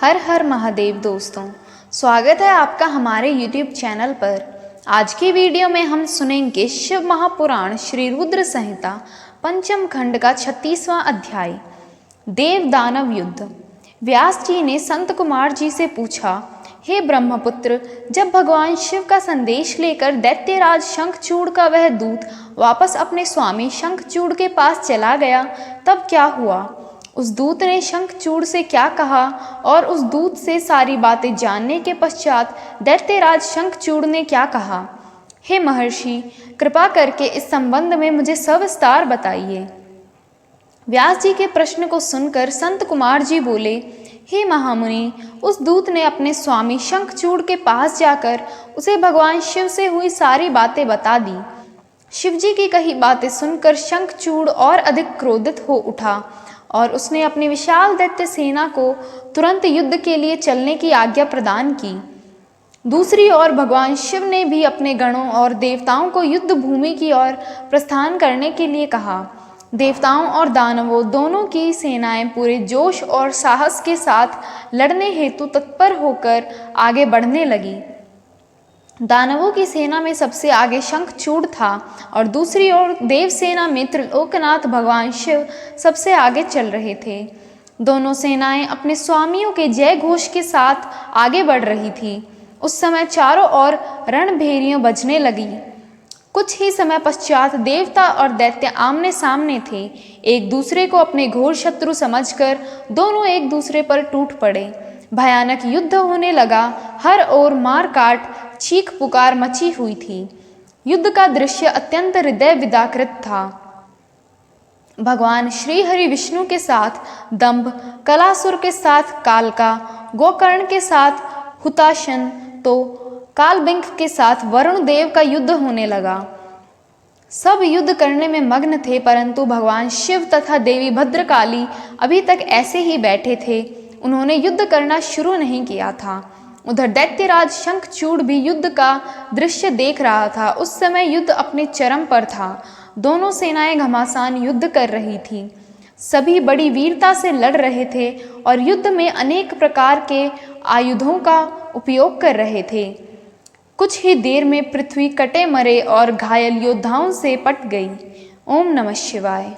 हर हर महादेव दोस्तों, स्वागत है आपका हमारे YouTube चैनल पर। आज की वीडियो में हम सुनेंगे शिव महापुराण श्री रुद्र संहिता पंचम खंड का 36वां अध्याय देव दानव युद्ध। व्यास जी ने संत कुमार जी से पूछा, हे ब्रह्मपुत्र, जब भगवान शिव का संदेश लेकर दैत्यराज शंखचूड़ का वह दूत वापस अपने स्वामी शंखचूड़ के पास चला गया तब क्या हुआ? उस दूत ने शंखचूड़ से क्या कहा और उस दूत से सारी बातें जानने के पश्चात दैत्यराज शंखचूड़ ने क्या कहा? हे महर्षि, कृपा करके इस संबंध में मुझे सविस्तार बताइए। व्यास जी के प्रश्न को सुनकर संत कुमार जी बोले, हे महामुनि, उस दूत ने अपने स्वामी शंखचूड़ के पास जाकर उसे भगवान शिव से हुई सारी बातें बता दी। शिवजी की कही बातें सुनकर शंखचूड़ और अधिक क्रोधित हो उठा और उसने अपनी विशाल दैत्य सेना को तुरंत युद्ध के लिए चलने की आज्ञा प्रदान की। दूसरी ओर भगवान शिव ने भी अपने गणों और देवताओं को युद्ध भूमि की ओर प्रस्थान करने के लिए कहा। देवताओं और दानवों दोनों की सेनाएं पूरे जोश और साहस के साथ लड़ने हेतु तत्पर होकर आगे बढ़ने लगी। दानवों की सेना में सबसे आगे शंखचूड़ था और दूसरी ओर देव सेना में त्रिलोकनाथ भगवान शिव सबसे आगे चल रहे थे। दोनों सेनाएं अपने स्वामियों के जय घोष के साथ आगे बढ़ रही थी। उस समय चारों ओर रणभेरियां बजने लगी। कुछ ही समय पश्चात देवता और दैत्य आमने सामने थे। एक दूसरे को अपने घोर शत्रु समझकर दोनों एक दूसरे पर टूट पड़े। भयानक युद्ध होने लगा। हर ओर मार काट, चीख पुकार मची हुई थी। युद्ध का दृश्य अत्यंत हृदय विदाकृत था। भगवान श्री हरि विष्णु के साथ दंभ, कलासुर के साथ कालका, गोकर्ण के साथ हुताशन तो कालबिंक के साथ वरुण देव का युद्ध होने लगा। सब युद्ध करने में मग्न थे, परंतु भगवान शिव तथा देवी भद्रकाली अभी तक ऐसे ही बैठे थे। उन्होंने युद्ध करना शुरू नहीं किया था। उधर दैत्यराज शंखचूड़ भी युद्ध का दृश्य देख रहा था। उस समय युद्ध अपने चरम पर था। दोनों सेनाएं घमासान युद्ध कर रही थीं। सभी बड़ी वीरता से लड़ रहे थे और युद्ध में अनेक प्रकार के आयुधों का उपयोग कर रहे थे। कुछ ही देर में पृथ्वी कटे मरे और घायल योद्धाओं से पट गई। ओम नमः शिवाय।